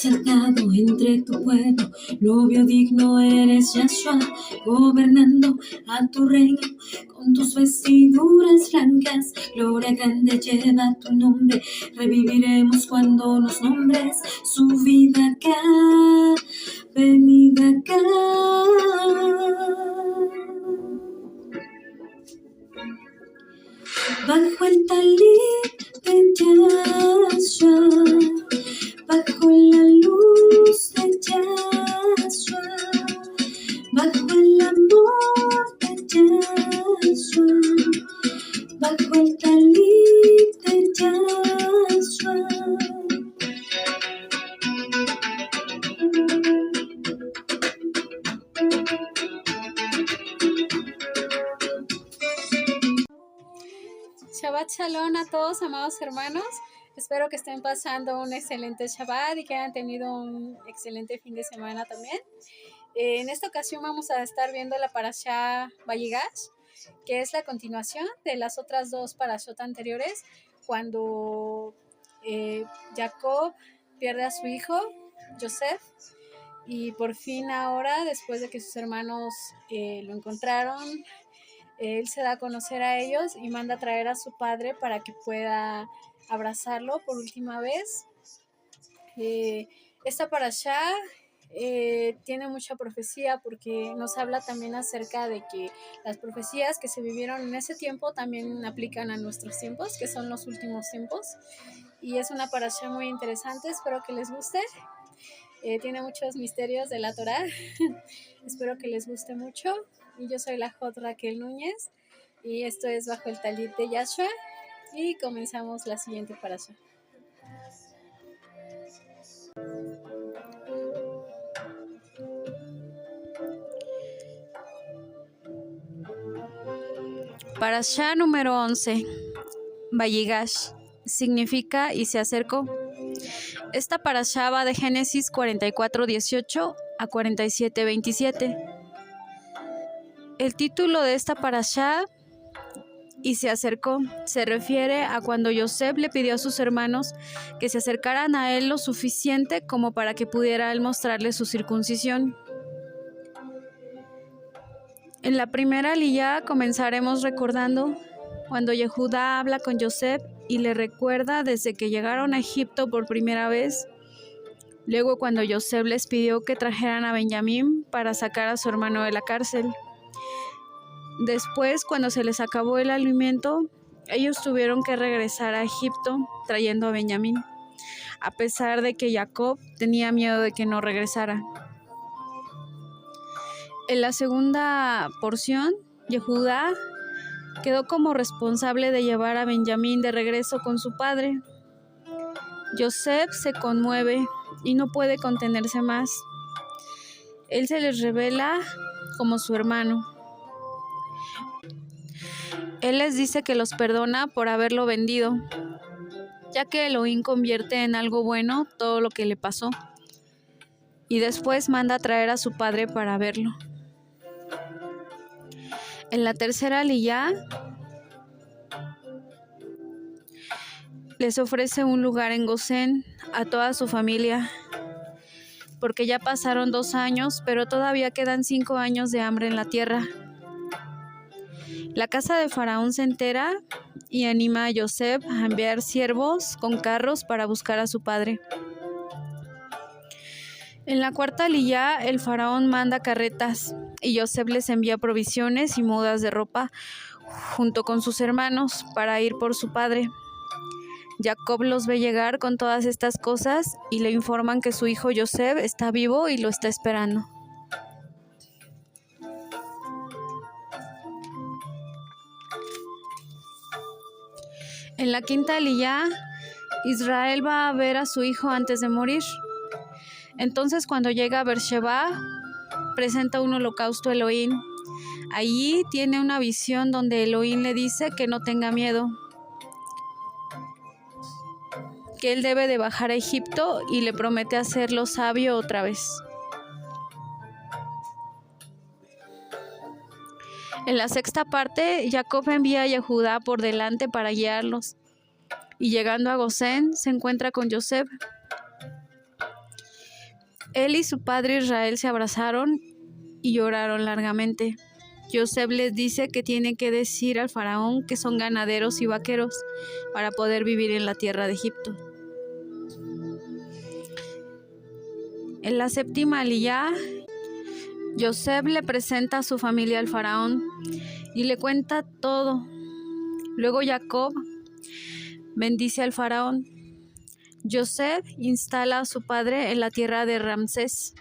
cercado entre tu pueblo, novio digno eres Yahshua, gobernando a tu reino con tus vestiduras blancas. Gloria grande lleva tu nombre, reviviremos cuando nos nombres. Subida acá, venida acá. Bajo el talit de Yahshua, bajo la luz de Yahshua, bajo el amor de Yahshua, bajo el talit de Yahshua. Shabbat Shalom a todos, amados hermanos. Espero que estén pasando un excelente Shabbat y que hayan tenido un excelente fin de semana también. En esta ocasión vamos a estar viendo la parashá Vayigash, que es la continuación de las otras dos parashot anteriores, cuando Jacob pierde a su hijo, Yosef, y por fin ahora, después de que sus hermanos lo encontraron, él se da a conocer a ellos y manda a traer a su padre para que pueda abrazarlo por última vez. Esta parashá tiene mucha profecía porque nos habla también acerca de que las profecías que se vivieron en ese tiempo también aplican a nuestros tiempos, que son los últimos tiempos. Y es una parashá muy interesante, espero que les guste. Tiene muchos misterios de la Torá. Espero que les guste mucho. Y yo soy la Jot Raquel Núñez y esto es Bajo el Talit de Yahshua y comenzamos la siguiente parashá. Parashá número 11. Vayigash significa y se acercó. Esta parashá va de Génesis 44:18 a 47:27. El título de esta parashá, y se acercó, se refiere a cuando Yosef le pidió a sus hermanos que se acercaran a él lo suficiente como para que pudiera él mostrarle su circuncisión. En la primera aliyá comenzaremos recordando cuando Yehudá habla con Yosef y le recuerda desde que llegaron a Egipto por primera vez. Luego cuando Yosef les pidió que trajeran a Benjamín para sacar a su hermano de la cárcel. Después, cuando se les acabó el alimento, ellos tuvieron que regresar a Egipto trayendo a Benjamín, a pesar de que Jacob tenía miedo de que no regresara. En la segunda porción, Yehudá quedó como responsable de llevar a Benjamín de regreso con su padre. Yosef se conmueve y no puede contenerse más. Él se les revela como su hermano. Él les dice que los perdona por haberlo vendido, ya que Elohim convierte en algo bueno todo lo que le pasó, y después manda a traer a su padre para verlo. En la tercera aliyá, les ofrece un lugar en Gosén a toda su familia, porque ya pasaron 2 años, pero todavía quedan 5 años de hambre en la tierra. La casa de Faraón se entera y anima a Yosef a enviar siervos con carros para buscar a su padre. En la cuarta aliyá, el Faraón manda carretas y Yosef les envía provisiones y mudas de ropa junto con sus hermanos para ir por su padre. Jacob los ve llegar con todas estas cosas y le informan que su hijo Yosef está vivo y lo está esperando. En la quinta aliyá, Israel va a ver a su hijo antes de morir. Entonces, cuando llega a Beersheba, presenta un holocausto a Elohim. Allí tiene una visión donde Elohim le dice que no tenga miedo, que él debe de bajar a Egipto y le promete hacerlo sabio otra vez. En la sexta parte, Jacob envía a Yehudá por delante para guiarlos, y llegando a Gosén se encuentra con Yosef. Él y su padre Israel se abrazaron y lloraron largamente. Yosef les dice que tiene que decir al faraón que son ganaderos y vaqueros para poder vivir en la tierra de Egipto. En la séptima aliyá, Yosef le presenta a su familia al faraón y le cuenta todo. Luego Jacob bendice al faraón. Yosef instala a su padre en la tierra de Ramsés,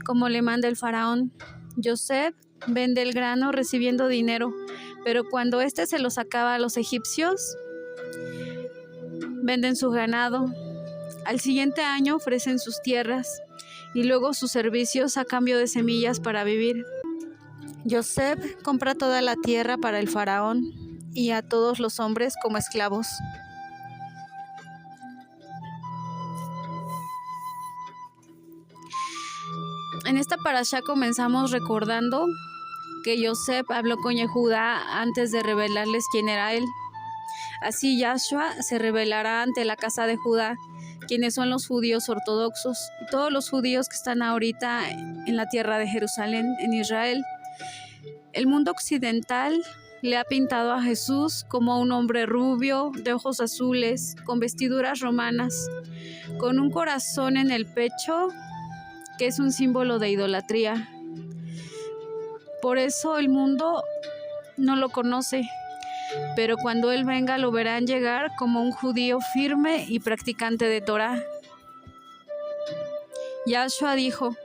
como le manda el faraón. Yosef vende el grano recibiendo dinero, pero cuando éste se los acaba a los egipcios, venden su ganado. Al siguiente año ofrecen sus tierras y luego sus servicios a cambio de semillas para vivir. Yosef compra toda la tierra para el faraón y a todos los hombres como esclavos. En esta parashá comenzamos recordando que Yosef habló con Yehudá antes de revelarles quién era él. Así Yahshua se revelará ante la casa de Judá, quienes son los judíos ortodoxos y todos los judíos que están ahorita en la tierra de Jerusalén, en Israel. El mundo occidental le ha pintado a Jesús como un hombre rubio, de ojos azules, con vestiduras romanas, con un corazón en el pecho, que es un símbolo de idolatría. Por eso el mundo no lo conoce, pero cuando Él venga lo verán llegar como un judío firme y practicante de Torá. Yahshua dijo: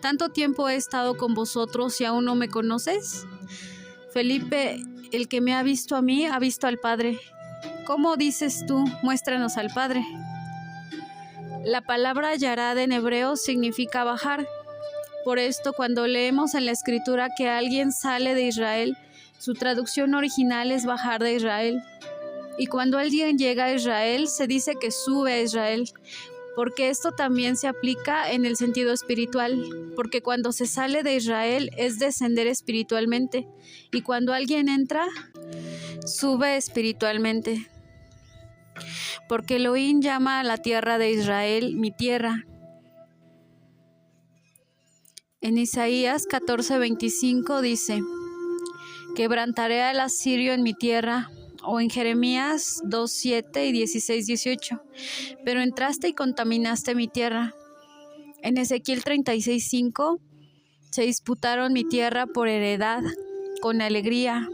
¿tanto tiempo he estado con vosotros y aún no me conoces? Felipe, el que me ha visto a mí, ha visto al Padre. ¿Cómo dices tú, muéstranos al Padre? La palabra yarad en hebreo significa bajar. Por esto, cuando leemos en la Escritura que alguien sale de Israel, su traducción original es bajar de Israel. Y cuando alguien llega a Israel, se dice que sube a Israel, porque esto también se aplica en el sentido espiritual, porque cuando se sale de Israel es descender espiritualmente, y cuando alguien entra, sube espiritualmente. Porque Elohim llama a la tierra de Israel mi tierra. En Isaías 14:25 dice: quebrantaré al asirio en mi tierra. O en Jeremías 2:7 y 16:18, pero entraste y contaminaste mi tierra. En Ezequiel 36:5, se disputaron mi tierra por heredad, con alegría.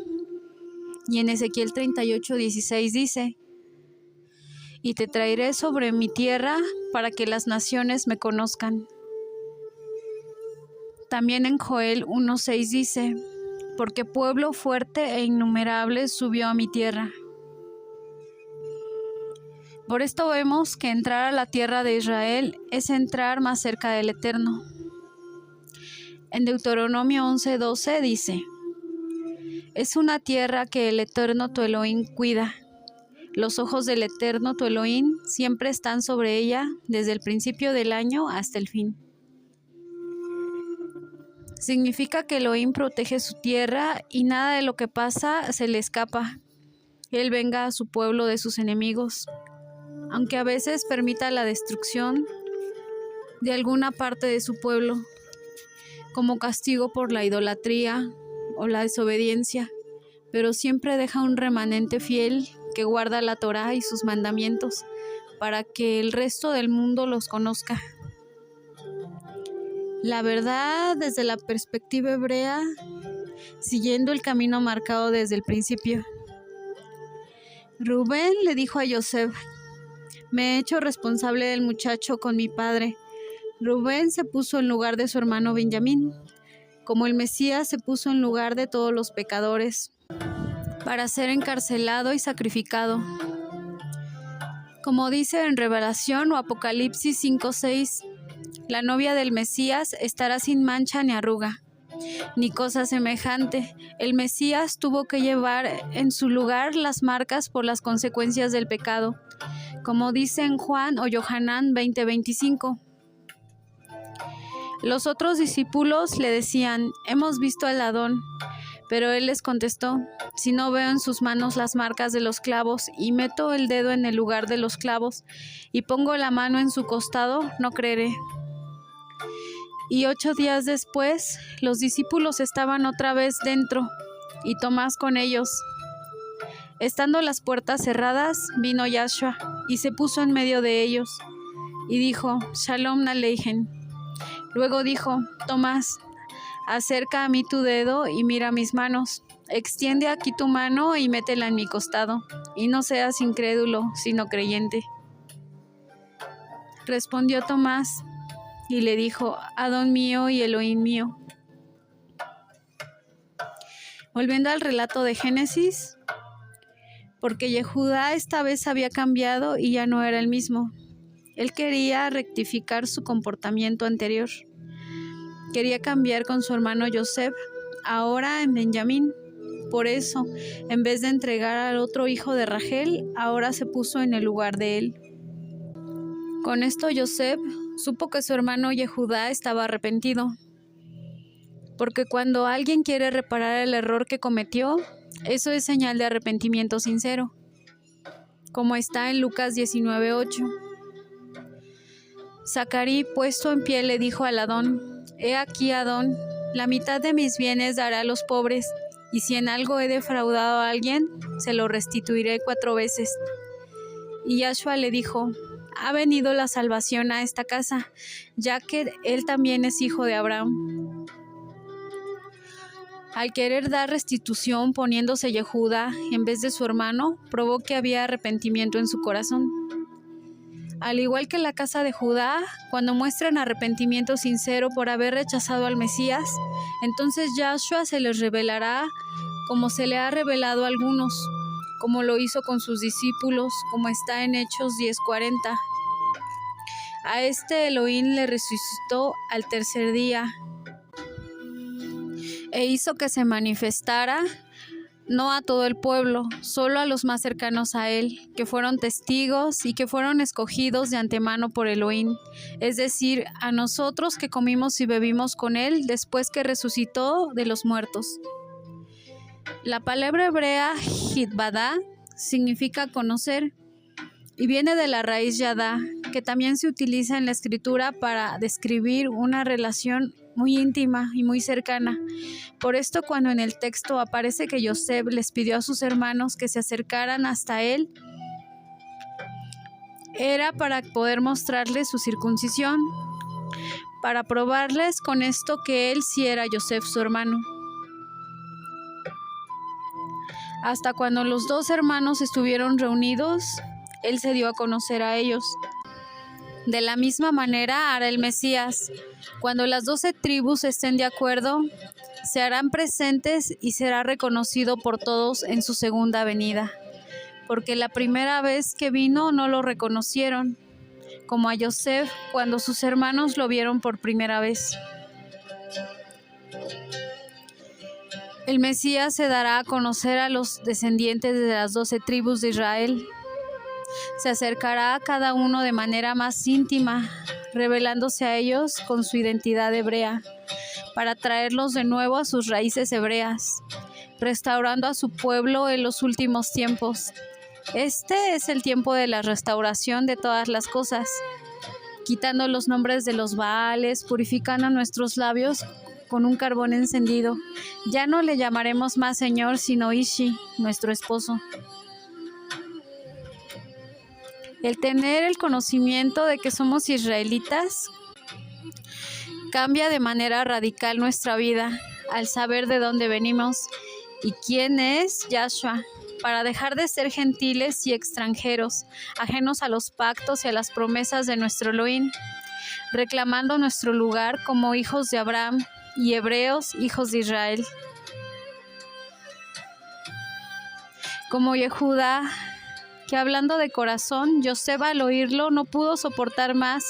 Y en Ezequiel 38:16 dice: y te traeré sobre mi tierra para que las naciones me conozcan. También en Joel 1:6 dice: porque pueblo fuerte e innumerable subió a mi tierra. Por esto vemos que entrar a la tierra de Israel es entrar más cerca del Eterno. En Deuteronomio 11:12 dice: es una tierra que el Eterno tu Elohim cuida. Los ojos del Eterno tu Elohim siempre están sobre ella, desde el principio del año hasta el fin. Significa que Elohim protege su tierra y nada de lo que pasa se le escapa. Él venga a su pueblo de sus enemigos, aunque a veces permita la destrucción de alguna parte de su pueblo, como castigo por la idolatría o la desobediencia, pero siempre deja un remanente fiel que guarda la Torá y sus mandamientos para que el resto del mundo los conozca. La verdad, desde la perspectiva hebrea, siguiendo el camino marcado desde el principio. Rubén le dijo a Yosef: me he hecho responsable del muchacho con mi padre. Rubén se puso en lugar de su hermano Benjamín, como el Mesías se puso en lugar de todos los pecadores, para ser encarcelado y sacrificado. Como dice en Revelación o Apocalipsis 5:6, la novia del Mesías estará sin mancha ni arruga, ni cosa semejante. El Mesías tuvo que llevar en su lugar las marcas por las consecuencias del pecado, como dice en Juan o Yohanan 20:25. Los otros discípulos le decían: hemos visto al Adón. Pero él les contestó: si no veo en sus manos las marcas de los clavos, y meto el dedo en el lugar de los clavos, y pongo la mano en su costado, no creeré. Y 8 días después, los discípulos estaban otra vez dentro, y Tomás con ellos. Estando las puertas cerradas, vino Yahshua, y se puso en medio de ellos, y dijo, Shalom Aleichem. Luego dijo, Tomás, acerca a mí tu dedo y mira mis manos. Extiende aquí tu mano y métela en mi costado, y no seas incrédulo, sino creyente. Respondió Tomás, y le dijo, Adón mío y Elohim mío. Volviendo al relato de Génesis, porque Yehudá esta vez había cambiado y ya no era el mismo. Él quería rectificar su comportamiento anterior. Quería cambiar con su hermano Yosef, ahora en Benjamín. Por eso, en vez de entregar al otro hijo de Rachel, ahora se puso en el lugar de él. Con esto Yosef supo que su hermano Yehudá estaba arrepentido, porque cuando alguien quiere reparar el error que cometió, eso es señal de arrepentimiento sincero, como está en Lucas 19:8. Zacarí, puesto en pie, le dijo al Adón, He aquí, Adón, la mitad de mis bienes daré a los pobres, y si en algo he defraudado a alguien, se lo restituiré 4 veces. Y Yahshua le dijo, ha venido la salvación a esta casa, ya que él también es hijo de Abraham. Al querer dar restitución poniéndose Yehudá en vez de su hermano, probó que había arrepentimiento en su corazón. Al igual que la casa de Judá, cuando muestran arrepentimiento sincero por haber rechazado al Mesías, entonces Yahshua se les revelará como se le ha revelado a algunos, como lo hizo con sus discípulos, como está en Hechos 10:40. A este Elohim le resucitó al tercer día e hizo que se manifestara, no a todo el pueblo, solo a los más cercanos a él, que fueron testigos y que fueron escogidos de antemano por Elohim, es decir, a nosotros que comimos y bebimos con él después que resucitó de los muertos. La palabra hebrea hitbadá significa conocer y viene de la raíz yadá, que también se utiliza en la escritura para describir una relación muy íntima y muy cercana. Por esto, cuando en el texto aparece que Yosef les pidió a sus hermanos que se acercaran hasta él, era para poder mostrarles su circuncisión, para probarles con esto que él sí era Yosef su hermano. Hasta cuando los 2 hermanos estuvieron reunidos, él se dio a conocer a ellos. De la misma manera hará el Mesías. Cuando las 12 tribus estén de acuerdo, se harán presentes y será reconocido por todos en su segunda venida. Porque la primera vez que vino no lo reconocieron, como a Yosef cuando sus hermanos lo vieron por primera vez. El Mesías se dará a conocer a los descendientes de las 12 tribus de Israel. Se acercará a cada uno de manera más íntima, revelándose a ellos con su identidad hebrea, para traerlos de nuevo a sus raíces hebreas, restaurando a su pueblo en los últimos tiempos. Este es el tiempo de la restauración de todas las cosas, quitando los nombres de los Baales, purificando nuestros labios con un carbón encendido. Ya no le llamaremos más Señor, sino Ishi, nuestro esposo. El tener el conocimiento de que somos israelitas cambia de manera radical nuestra vida al saber de dónde venimos y quién es Yahshua, para dejar de ser gentiles y extranjeros, ajenos a los pactos y a las promesas de nuestro Elohim, reclamando nuestro lugar como hijos de Abraham y hebreos, hijos de Israel. Como Yehudá, que hablando de corazón, Yosef al oírlo no pudo soportar más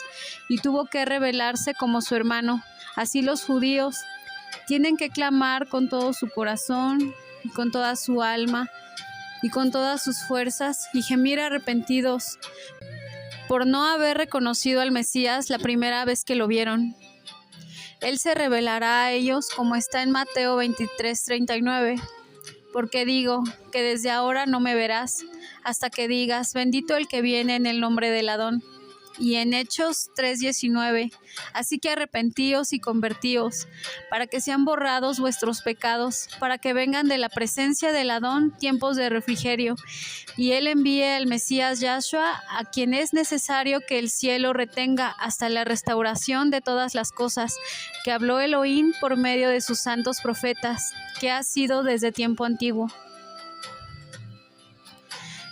y tuvo que rebelarse como su hermano. Así los judíos tienen que clamar con todo su corazón y con toda su alma y con todas sus fuerzas y gemir arrepentidos por no haber reconocido al Mesías la primera vez que lo vieron. Él se revelará a ellos como está en Mateo 23:39. Porque digo que desde ahora no me verás, hasta que digas, bendito el que viene en el nombre del Adón. y en Hechos 3:19, así que arrepentíos y convertíos, para que sean borrados vuestros pecados, para que vengan de la presencia del Adón tiempos de refrigerio, y Él envíe al Mesías Yahshua, a quien es necesario que el cielo retenga hasta la restauración de todas las cosas, que habló Elohim por medio de sus santos profetas, que ha sido desde tiempo antiguo.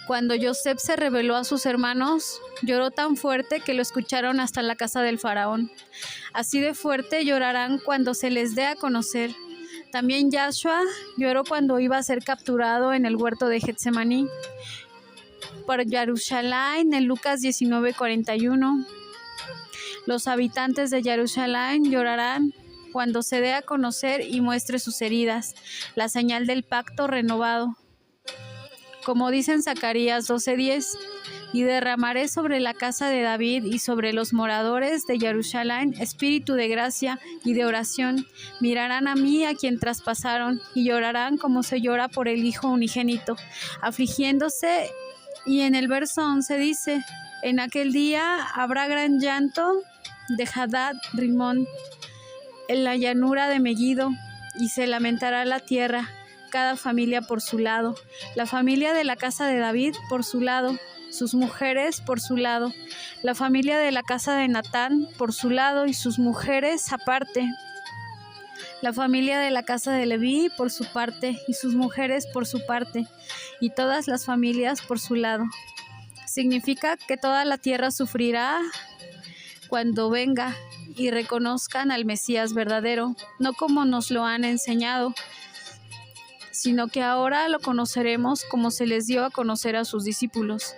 Cuando Yosef se reveló a sus hermanos, lloró tan fuerte que lo escucharon hasta la casa del faraón. Así de fuerte llorarán cuando se les dé a conocer. También Yahshua lloró cuando iba a ser capturado en el huerto de Getsemaní. Por Jerusalén, en Lucas 19:41. Los habitantes de Jerusalén llorarán cuando se dé a conocer y muestre sus heridas, la señal del pacto renovado. Como dice en Zacarías 12:10, y derramaré sobre la casa de David y sobre los moradores de Jerusalén espíritu de gracia y de oración. Mirarán a mí a quien traspasaron y llorarán como se llora por el hijo unigénito, afligiéndose. Y en el verso 11 dice, en aquel día habrá gran llanto de Hadad Rimón en la llanura de Megiddo, y se lamentará la tierra, cada familia por su lado, la familia de la casa de David por su lado, sus mujeres por su lado, la familia de la casa de Natán por su lado y sus mujeres aparte, la familia de la casa de Leví por su parte y sus mujeres por su parte, y todas las familias por su lado. Significa que toda la tierra sufrirá cuando venga y reconozcan al Mesías verdadero, no como nos lo han enseñado, sino que ahora lo conoceremos como se les dio a conocer a sus discípulos.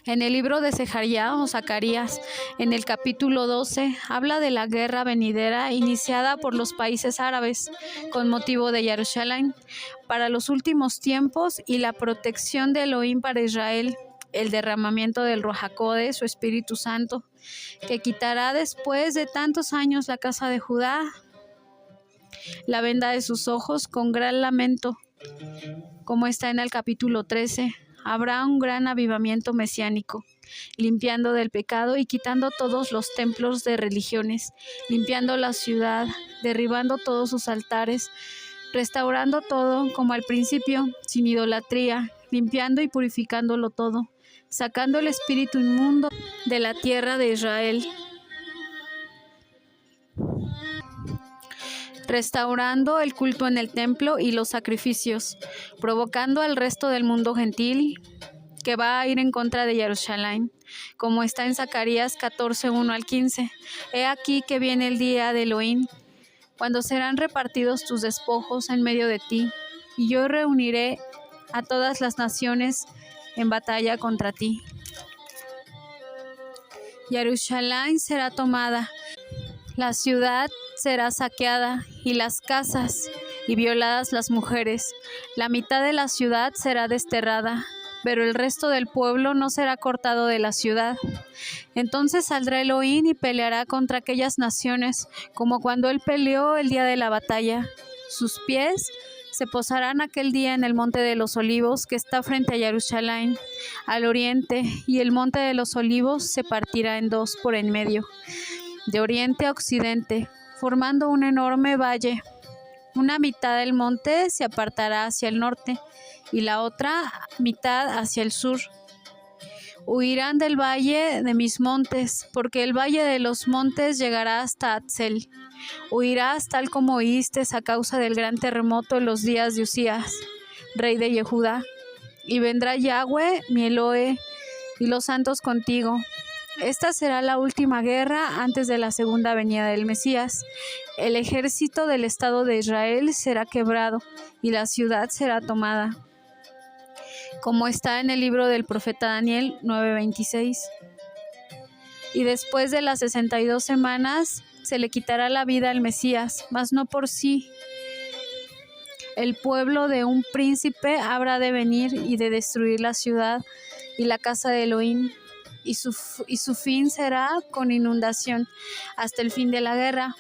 En el libro de Zacarías o Zacarías, en el capítulo 12, habla de la guerra venidera iniciada por los países árabes con motivo de Jerusalén para los últimos tiempos y la protección de Elohim para Israel, el derramamiento del Ruach HaKodesh, su Espíritu Santo, que quitará después de tantos años la casa de Judá, la venda de sus ojos con gran lamento, como está en el capítulo 13. Habrá un gran avivamiento mesiánico, limpiando del pecado y quitando todos los templos de religiones, limpiando la ciudad, derribando todos sus altares, restaurando todo como al principio, sin idolatría, limpiando y purificándolo todo, sacando el espíritu inmundo de la tierra de Israel, restaurando el culto en el templo y los sacrificios, provocando al resto del mundo gentil que va a ir en contra de Jerusalén, como está en Zacarías 14:1-15. He aquí que viene el día de Elohim, cuando serán repartidos tus despojos en medio de ti, y yo reuniré a todas las naciones en batalla contra ti. Jerusalén será tomada, la ciudad será saqueada y las casas y violadas las mujeres. La mitad de la ciudad será desterrada, pero el resto del pueblo no será cortado de la ciudad. Entonces saldrá Elohim y peleará contra aquellas naciones, como cuando él peleó el día de la batalla. Sus pies se posarán aquel día en el monte de los olivos que está frente a Jerusalén, al oriente, y el monte de los olivos se partirá en dos por en medio, de oriente a occidente, formando un enorme valle. Una mitad del monte se apartará hacia el norte y la otra mitad hacia el sur. Huirán del valle de mis montes, porque el valle de los montes llegará hasta Atzel. Huirás tal como oíste a causa del gran terremoto en los días de Usías, rey de Yehudá. Y vendrá Yahweh, mi Elohe, y los santos contigo. Esta será la última guerra antes de la segunda venida del Mesías. El ejército del Estado de Israel será quebrado y la ciudad será tomada, como está en el libro del profeta Daniel 9:26. Y después de las 62 semanas se le quitará la vida al Mesías, mas no por sí. El pueblo de un príncipe habrá de venir y de destruir la ciudad y la casa de Elohim, y su fin será con inundación hasta el fin de la guerra.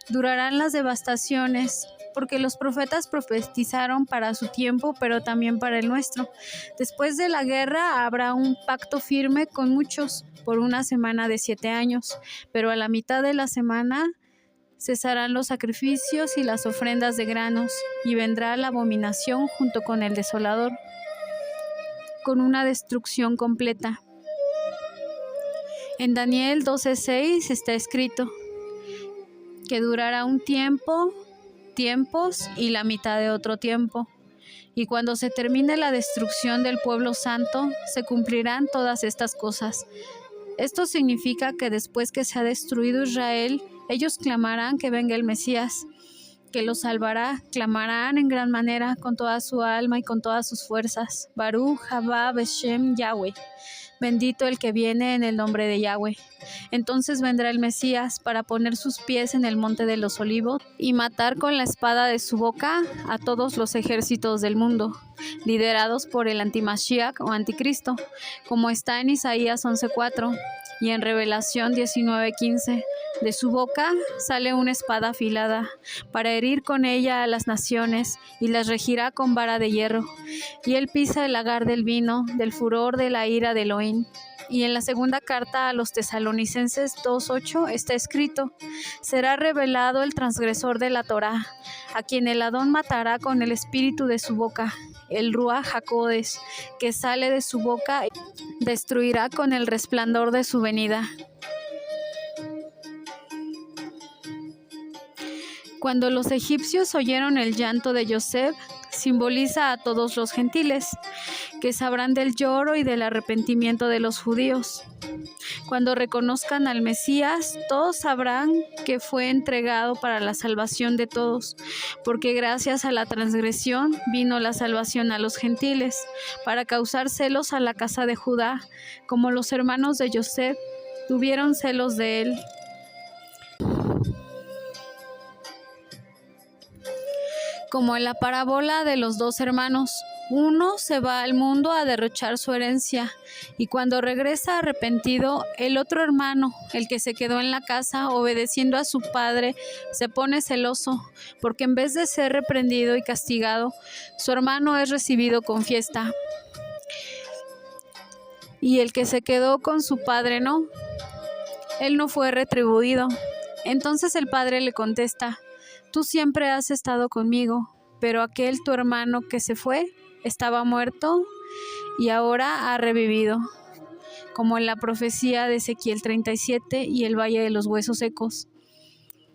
Durarán las devastaciones porque los profetas profetizaron para su tiempo, pero también para el nuestro. Después de la guerra habrá un pacto firme con muchos por una semana de 7 años, pero a la mitad de la semana cesarán los sacrificios y las ofrendas de granos, y vendrá la abominación junto con el desolador, con una destrucción completa. En Daniel 12:6 está escrito que durará un tiempo, tiempos y la mitad de otro tiempo. Y cuando se termine la destrucción del pueblo santo, se cumplirán todas estas cosas. Esto significa que después que se ha destruido Israel, ellos clamarán que venga el Mesías, que los salvará, clamarán en gran manera con toda su alma y con todas sus fuerzas. Baruch haba Beshem Yahweh. Bendito el que viene en el nombre de Yahweh. Entonces vendrá el Mesías para poner sus pies en el monte de los olivos y matar con la espada de su boca a todos los ejércitos del mundo, liderados por el antimashiach o anticristo, como está en Isaías 11:4 y en Revelación 19:15. De su boca sale una espada afilada, para herir con ella a las naciones, y las regirá con vara de hierro. Y él pisa el lagar del vino, del furor de la ira de Elohim. Y en la segunda carta a los Tesalonicenses 2:8 está escrito: será revelado el transgresor de la Torá, a quien el Adón matará con el espíritu de su boca. El Ruach HaKodesh, que sale de su boca, destruirá con el resplandor de su venida. Cuando los egipcios oyeron el llanto de Yosef, simboliza a todos los gentiles, que sabrán del lloro y del arrepentimiento de los judíos. Cuando reconozcan al Mesías, todos sabrán que fue entregado para la salvación de todos, porque gracias a la transgresión vino la salvación a los gentiles, para causar celos a la casa de Judá, como los hermanos de Yosef tuvieron celos de él. Como en la parábola de los 2 hermanos, uno se va al mundo a derrochar su herencia, y cuando regresa arrepentido, el otro hermano, el que se quedó en la casa obedeciendo a su padre, se pone celoso, porque en vez de ser reprendido y castigado, su hermano es recibido con fiesta. Y el que se quedó con su padre no, él no fue retribuido. Entonces el padre le contesta: tú siempre has estado conmigo, pero aquel tu hermano que se fue estaba muerto y ahora ha revivido, como en la profecía de Ezequiel 37 y el valle de los huesos secos.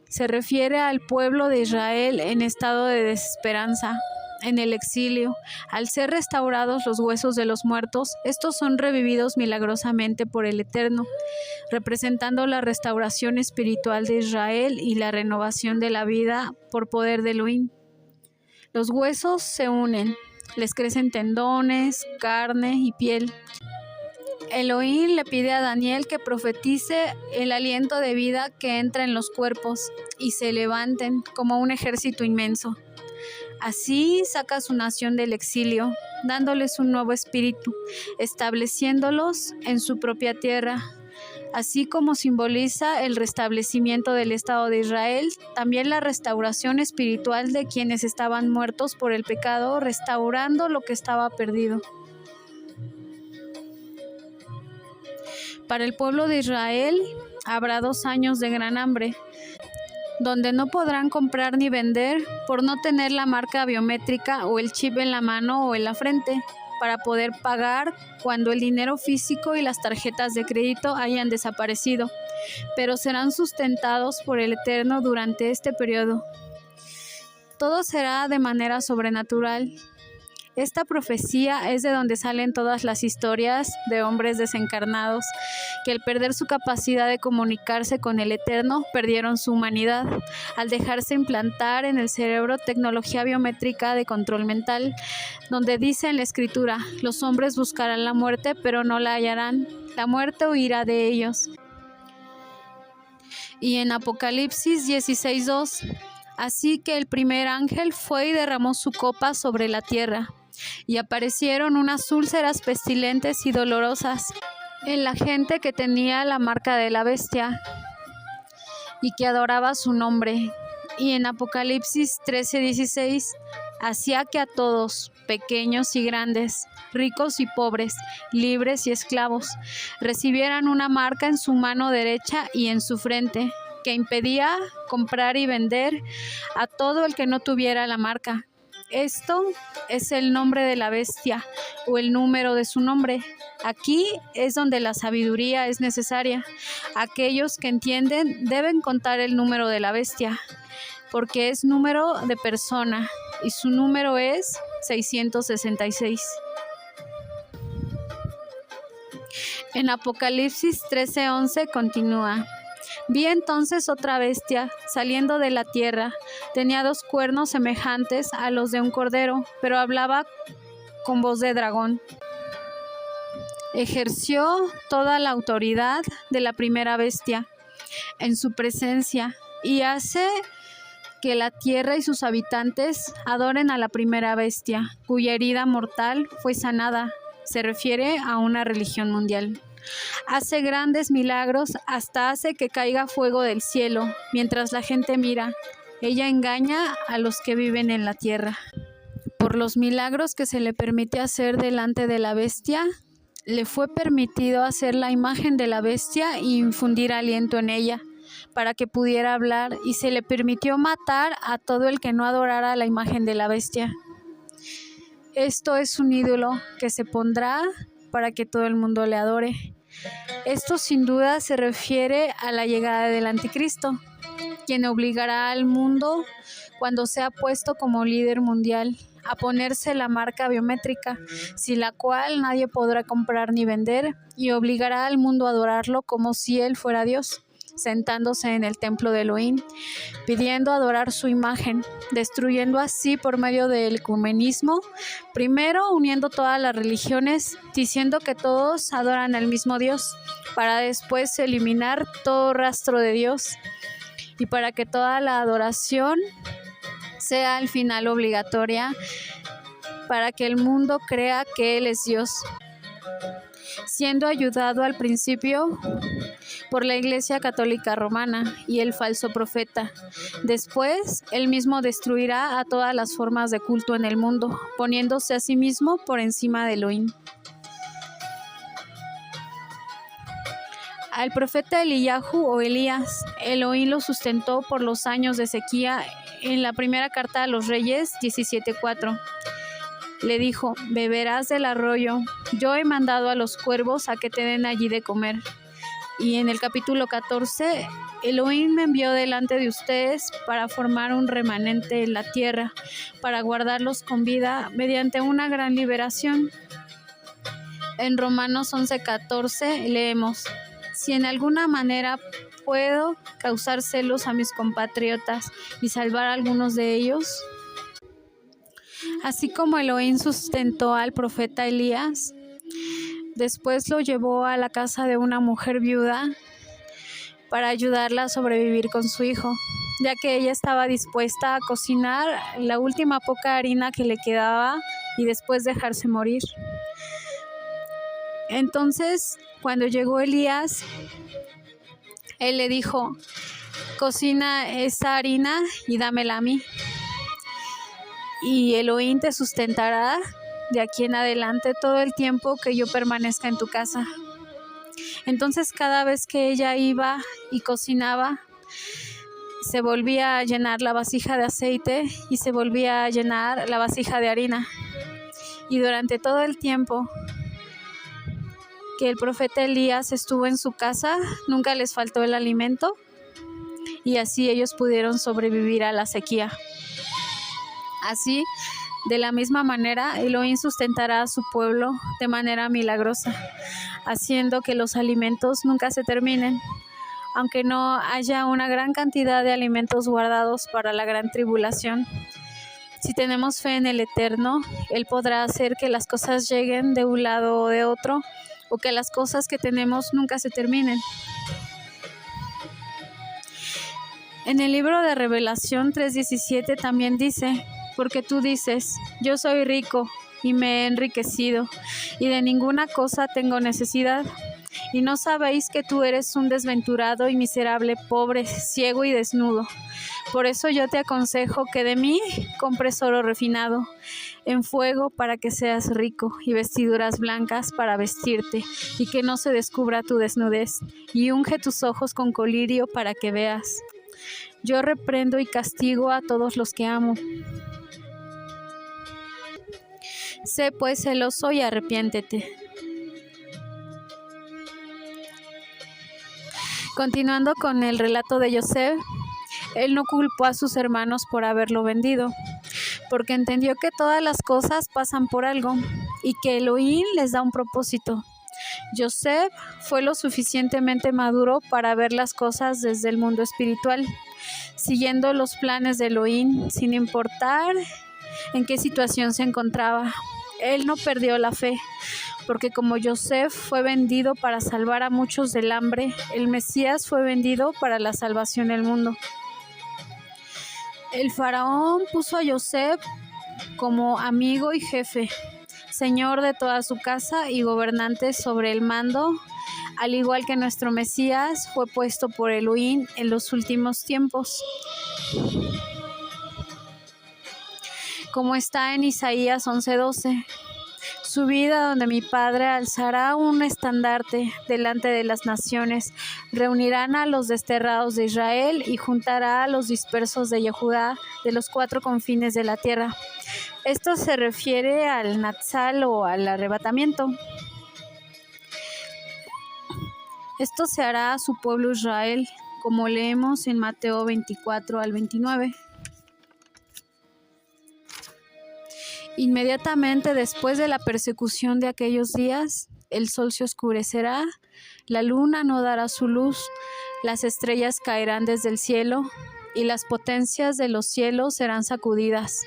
Se refiere al pueblo de Israel en estado de desesperanza, en el exilio. Al ser restaurados los huesos de los muertos, estos son revividos milagrosamente por el Eterno, representando la restauración espiritual de Israel y la renovación de la vida por poder de Elohim. Los huesos se unen, les crecen tendones, carne y piel. Elohim le pide a Daniel que profetice el aliento de vida que entra en los cuerpos y se levanten como un ejército inmenso. Así saca a su nación del exilio, dándoles un nuevo espíritu, estableciéndolos en su propia tierra. Así como simboliza el restablecimiento del Estado de Israel, también la restauración espiritual de quienes estaban muertos por el pecado, restaurando lo que estaba perdido. Para el pueblo de Israel habrá 2 años de gran hambre, donde no podrán comprar ni vender por no tener la marca biométrica o el chip en la mano o en la frente, para poder pagar cuando el dinero físico y las tarjetas de crédito hayan desaparecido, pero serán sustentados por el Eterno durante este periodo. Todo será de manera sobrenatural. Esta profecía es de donde salen todas las historias de hombres desencarnados, que al perder su capacidad de comunicarse con el Eterno, perdieron su humanidad, al dejarse implantar en el cerebro tecnología biométrica de control mental, donde dice en la Escritura: los hombres buscarán la muerte, pero no la hallarán, la muerte huirá de ellos. Y en Apocalipsis 16:2, así que el primer ángel fue y derramó su copa sobre la tierra, y aparecieron unas úlceras pestilentes y dolorosas en la gente que tenía la marca de la bestia y que adoraba su nombre. Y en Apocalipsis 13:16, hacía que a todos, pequeños y grandes, ricos y pobres, libres y esclavos, recibieran una marca en su mano derecha y en su frente, que impedía comprar y vender a todo el que no tuviera la marca. Esto es el nombre de la bestia o el número de su nombre. Aquí es donde la sabiduría es necesaria. Aquellos que entienden deben contar el número de la bestia, porque es número de persona y su número es 666. En Apocalipsis 13:11 continúa. Vi entonces otra bestia saliendo de la tierra. Tenía 2 cuernos semejantes a los de un cordero, pero hablaba con voz de dragón. Ejerció toda la autoridad de la primera bestia en su presencia y hace que la tierra y sus habitantes adoren a la primera bestia, cuya herida mortal fue sanada. Se refiere a una religión mundial. Hace grandes milagros, hasta hace que caiga fuego del cielo, mientras la gente mira. Ella engaña a los que viven en la tierra. Por los milagros que se le permite hacer delante de la bestia, le fue permitido hacer la imagen de la bestia y infundir aliento en ella, para que pudiera hablar, y se le permitió matar a todo el que no adorara la imagen de la bestia. Esto es un ídolo que se pondrá para que todo el mundo le adore. Esto sin duda se refiere a la llegada del Anticristo, quien obligará al mundo, cuando sea puesto como líder mundial, a ponerse la marca biométrica, sin la cual nadie podrá comprar ni vender, y obligará al mundo a adorarlo como si él fuera Dios, sentándose en el templo de Elohim, pidiendo adorar su imagen, destruyendo así por medio del ecumenismo, primero uniendo todas las religiones, diciendo que todos adoran al mismo Dios, para después eliminar todo rastro de Dios, y para que toda la adoración sea al final obligatoria, para que el mundo crea que Él es Dios, siendo ayudado al principio por la Iglesia Católica Romana y el falso profeta. Después, él mismo destruirá a todas las formas de culto en el mundo, poniéndose a sí mismo por encima de Elohim. Al profeta Eliyahu o Elías, Elohim lo sustentó por los años de sequía en la primera carta a los Reyes 17:4. Le dijo: beberás del arroyo, yo he mandado a los cuervos a que te den allí de comer. Y en el capítulo 14, Elohim me envió delante de ustedes para formar un remanente en la tierra, para guardarlos con vida mediante una gran liberación. En Romanos 11:14 leemos: si en alguna manera puedo causar celos a mis compatriotas y salvar a algunos de ellos. Así como Elohim sustentó al profeta Elías, después lo llevó a la casa de una mujer viuda para ayudarla a sobrevivir con su hijo, ya que ella estaba dispuesta a cocinar la última poca harina que le quedaba y después dejarse morir. Entonces, cuando llegó Elías, él le dijo: cocina esta harina y dámela a mí, y Elohim te sustentará de aquí en adelante todo el tiempo que yo permanezca en tu casa. Entonces, cada vez que ella iba y cocinaba, se volvía a llenar la vasija de aceite y se volvía a llenar la vasija de harina. Y durante todo el tiempo que el profeta Elías estuvo en su casa, nunca les faltó el alimento, y así ellos pudieron sobrevivir a la sequía. Así, de la misma manera, Elohim sustentará a su pueblo de manera milagrosa, haciendo que los alimentos nunca se terminen, aunque no haya una gran cantidad de alimentos guardados para la gran tribulación. Si tenemos fe en el Eterno, Él podrá hacer que las cosas lleguen de un lado o de otro, o que las cosas que tenemos nunca se terminen. En el libro de Revelación 3:17 también dice: porque tú dices, yo soy rico y me he enriquecido, y de ninguna cosa tengo necesidad, y no sabéis que tú eres un desventurado y miserable, pobre, ciego y desnudo. Por eso yo te aconsejo que de mí compres oro refinado en fuego para que seas rico, y vestiduras blancas para vestirte, y que no se descubra tu desnudez, y unge tus ojos con colirio para que veas. Yo reprendo y castigo a todos los que amo. Sé pues celoso y arrepiéntete. Continuando con el relato de Yosef, él no culpó a sus hermanos por haberlo vendido, porque entendió que todas las cosas pasan por algo y que Elohim les da un propósito. Yosef fue lo suficientemente maduro para ver las cosas desde el mundo espiritual, siguiendo los planes de Elohim sin importar en qué situación se encontraba. Él no perdió la fe, porque como Yosef fue vendido para salvar a muchos del hambre, el Mesías fue vendido para la salvación del mundo. El faraón puso a Yosef como amigo y jefe, señor de toda su casa y gobernante sobre el mando, al igual que nuestro Mesías fue puesto por Elohim en los últimos tiempos. Como está en Isaías 11:12, subida donde mi Padre alzará un estandarte delante de las naciones, reunirán a los desterrados de Israel y juntará a los dispersos de Judá de los 4 confines de la tierra. Esto se refiere al Natsal o al arrebatamiento. Esto se hará a su pueblo Israel, como leemos en Mateo 24 al 29. Inmediatamente después de la persecución de aquellos días, el sol se oscurecerá, la luna no dará su luz, las estrellas caerán desde el cielo y las potencias de los cielos serán sacudidas.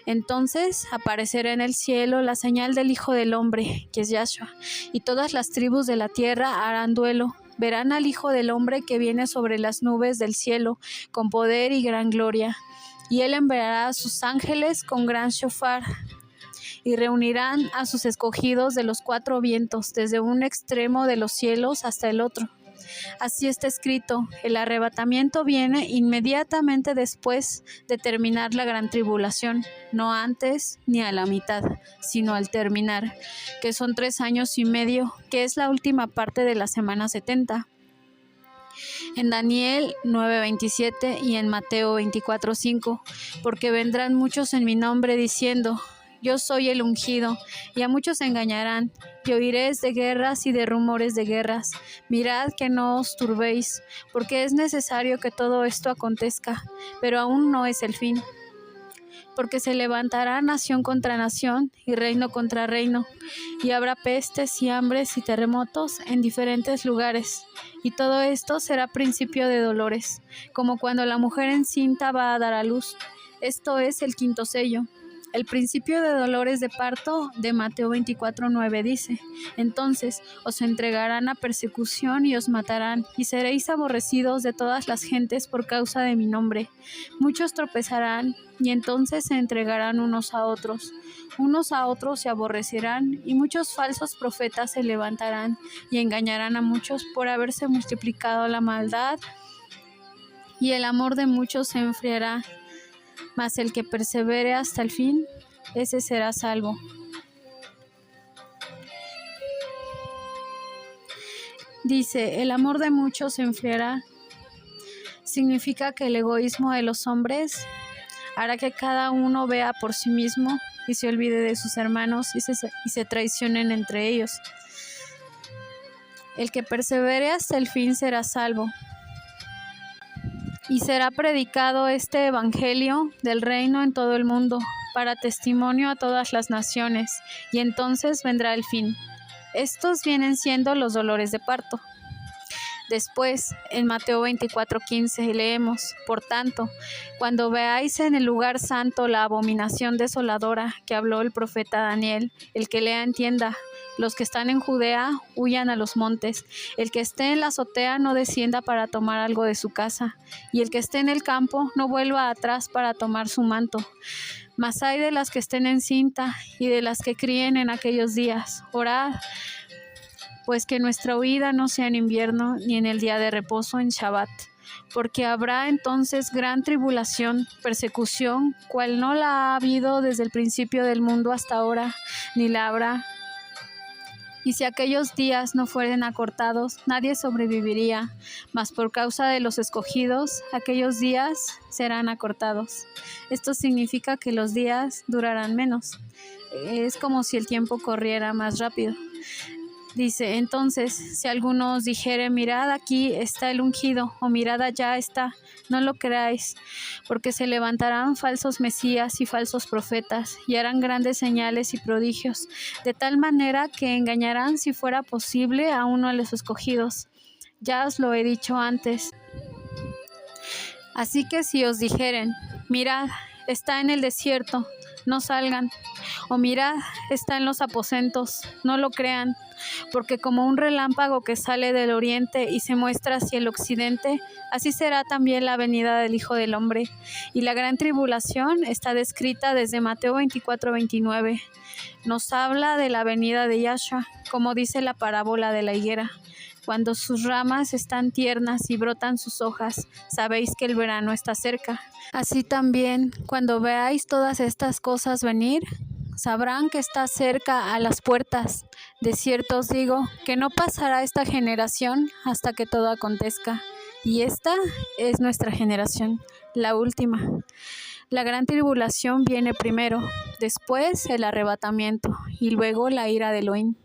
Entonces aparecerá en el cielo la señal del Hijo del Hombre, que es Yahshua, y todas las tribus de la tierra harán duelo. Verán al Hijo del Hombre que viene sobre las nubes del cielo con poder y gran gloria. Y él enviará a sus ángeles con gran shofar, y reunirán a sus escogidos de los 4 vientos, desde un extremo de los cielos hasta el otro. Así está escrito: el arrebatamiento viene inmediatamente después de terminar la gran tribulación, no antes ni a la mitad, sino al terminar, que son 3 años y medio, que es la última parte de la semana 70. En Daniel 9:27 y en Mateo 24:5, porque vendrán muchos en mi nombre diciendo: yo soy el ungido, y a muchos engañarán, y oiréis de guerras y de rumores de guerras. Mirad que no os turbéis, porque es necesario que todo esto acontezca, pero aún no es el fin. Porque se levantará nación contra nación y reino contra reino, y habrá pestes y hambres y terremotos en diferentes lugares. Y todo esto será principio de dolores, como cuando la mujer encinta va a dar a luz. Esto es el 5º sello. El principio de dolores de parto de Mateo 24:9 dice: entonces os entregarán a persecución y os matarán, y seréis aborrecidos de todas las gentes por causa de mi nombre. Muchos tropezarán, y entonces se entregarán unos a otros se aborrecerán, y muchos falsos profetas se levantarán y engañarán a muchos por haberse multiplicado la maldad, y el amor de muchos se enfriará. Mas el que persevere hasta el fin, ese será salvo. Dice: el amor de muchos se enfriará. Significa que el egoísmo de los hombres hará que cada uno vea por sí mismo y se olvide de sus hermanos y se traicionen entre ellos. El que persevere hasta el fin será salvo. Y será predicado este evangelio del reino en todo el mundo, para testimonio a todas las naciones, y entonces vendrá el fin. Estos vienen siendo los dolores de parto. Después, en Mateo 24:15 leemos: por tanto, cuando veáis en el lugar santo la abominación desoladora que habló el profeta Daniel, el que lea entienda. Los que están en Judea huyan a los montes. El que esté en la azotea no descienda para tomar algo de su casa. Y el que esté en el campo no vuelva atrás para tomar su manto. Mas ay de las que estén encinta y de las que críen en aquellos días. Orad, pues que nuestra huida no sea en invierno ni en el día de reposo en Shabbat, porque habrá entonces gran tribulación, persecución, cual no la ha habido desde el principio del mundo hasta ahora, ni la habrá. Y si aquellos días no fueren acortados, nadie sobreviviría, mas por causa de los escogidos, aquellos días serán acortados. Esto significa que los días durarán menos. Es como si el tiempo corriera más rápido. Dice, entonces, si alguno os dijere, mirad, aquí está el ungido, o mirad, allá está, no lo creáis, porque se levantarán falsos mesías y falsos profetas, y harán grandes señales y prodigios, de tal manera que engañarán, si fuera posible, a uno de los escogidos. Ya os lo he dicho antes. Así que si os dijeren, mirad, está en el desierto, no salgan, o mirad, está en los aposentos, no lo crean, porque como un relámpago que sale del oriente y se muestra hacia el occidente, así será también la venida del Hijo del Hombre. Y la gran tribulación está descrita desde Mateo 24:29. Nos habla de la venida de Yahshua, como dice la parábola de la higuera. Cuando sus ramas están tiernas y brotan sus hojas, sabéis que el verano está cerca. Así también, cuando veáis todas estas cosas venir, sabrán que está cerca a las puertas. De cierto os digo que no pasará esta generación hasta que todo acontezca. Y esta es nuestra generación, la última. La gran tribulación viene primero, después el arrebatamiento y luego la ira de Elohim.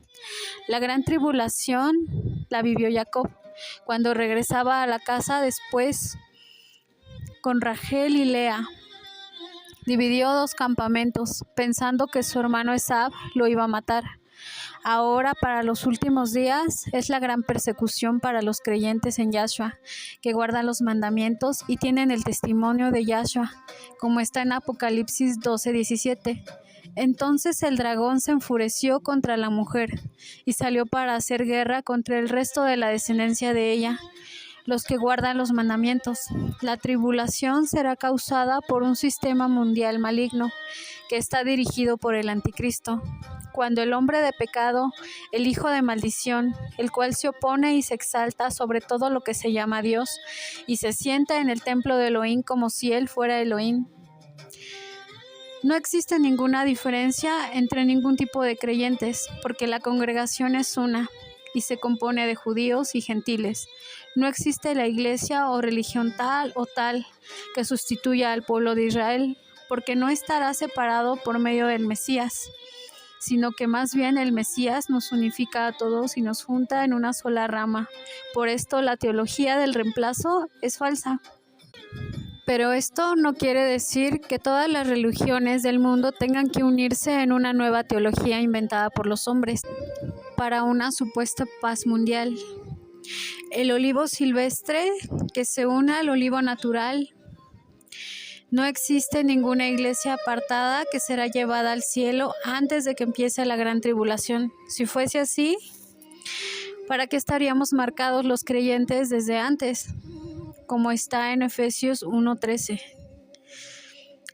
La gran tribulación la vivió Jacob cuando regresaba a la casa después con Rachel y Lea. Dividió 2 campamentos, pensando que su hermano Esab lo iba a matar. Ahora, para los últimos días, es la gran persecución para los creyentes en Yahshua, que guardan los mandamientos y tienen el testimonio de Yahshua, como está en Apocalipsis 12:17. Entonces el dragón se enfureció contra la mujer y salió para hacer guerra contra el resto de la descendencia de ella, los que guardan los mandamientos. La tribulación será causada por un sistema mundial maligno que está dirigido por el anticristo. Cuando el hombre de pecado, el hijo de maldición, el cual se opone y se exalta sobre todo lo que se llama Dios, y se sienta en el templo de Elohim como si él fuera Elohim. No existe ninguna diferencia entre ningún tipo de creyentes, porque la congregación es una y se compone de judíos y gentiles. No existe la iglesia o religión tal o tal que sustituya al pueblo de Israel, porque no estará separado por medio del Mesías, sino que más bien el Mesías nos unifica a todos y nos junta en una sola rama. Por esto la teología del reemplazo es falsa. Pero esto no quiere decir que todas las religiones del mundo tengan que unirse en una nueva teología inventada por los hombres para una supuesta paz mundial. El olivo silvestre que se une al olivo natural. No existe ninguna iglesia apartada que será llevada al cielo antes de que empiece la gran tribulación. Si fuese así, ¿para qué estaríamos marcados los creyentes desde antes? Como está en Efesios 1:13.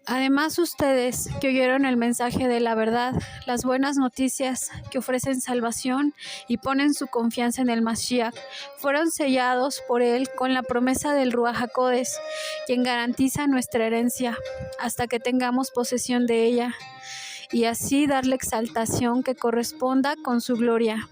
Además, ustedes que oyeron el mensaje de la verdad, las buenas noticias que ofrecen salvación y ponen su confianza en el Mashiach, fueron sellados por él con la promesa del Ruach HaKodesh, quien garantiza nuestra herencia hasta que tengamos posesión de ella, y así darle exaltación que corresponda con su gloria.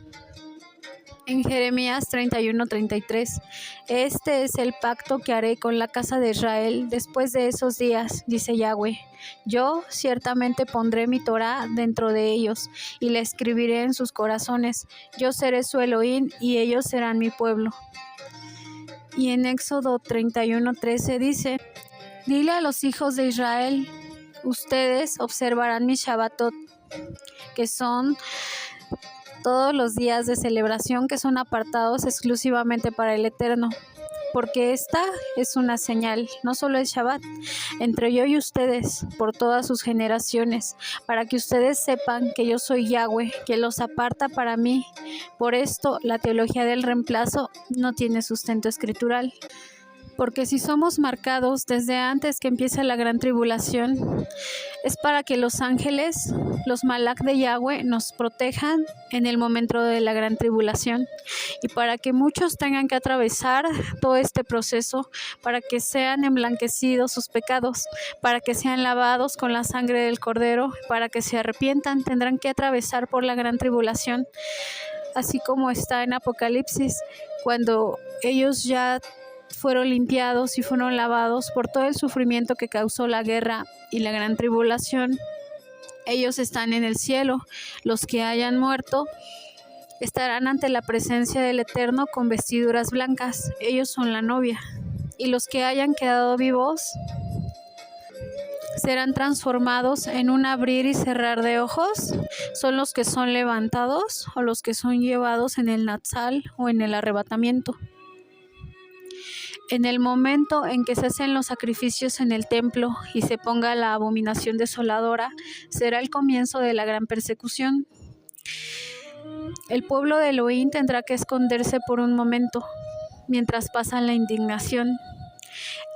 En Jeremías 31:33, este es el pacto que haré con la casa de Israel después de esos días, dice Yahweh. Yo ciertamente pondré mi Torá dentro de ellos y la escribiré en sus corazones. Yo seré su Elohim y ellos serán mi pueblo. Y en Éxodo 31:13 dice, dile a los hijos de Israel, ustedes observarán mi Shabbatot, que son todos los días de celebración que son apartados exclusivamente para el Eterno, porque esta es una señal, no solo el Shabbat, entre yo y ustedes, por todas sus generaciones, para que ustedes sepan que yo soy Yahweh, que los aparta para mí. Por esto, la teología del reemplazo no tiene sustento escritural. Porque si somos marcados desde antes que empiece la gran tribulación, es para que los ángeles, los malak de Yahweh, nos protejan en el momento de la gran tribulación y para que muchos tengan que atravesar todo este proceso, para que sean emblanquecidos sus pecados, para que sean lavados con la sangre del Cordero, para que se arrepientan, tendrán que atravesar por la gran tribulación, así como está en Apocalipsis, cuando ellos ya fueron limpiados y fueron lavados por todo el sufrimiento que causó la guerra y la gran tribulación. Ellos están en el cielo. Los que hayan muerto estarán ante la presencia del Eterno con vestiduras blancas. Ellos son la novia. Y los que hayan quedado vivos serán transformados en un abrir y cerrar de ojos. Son los que son levantados o los que son llevados en el Natsal o en el arrebatamiento. En el momento en que se hacen los sacrificios en el templo y se ponga la abominación desoladora, será el comienzo de la gran persecución. El pueblo de Elohim tendrá que esconderse por un momento, mientras pasa la indignación.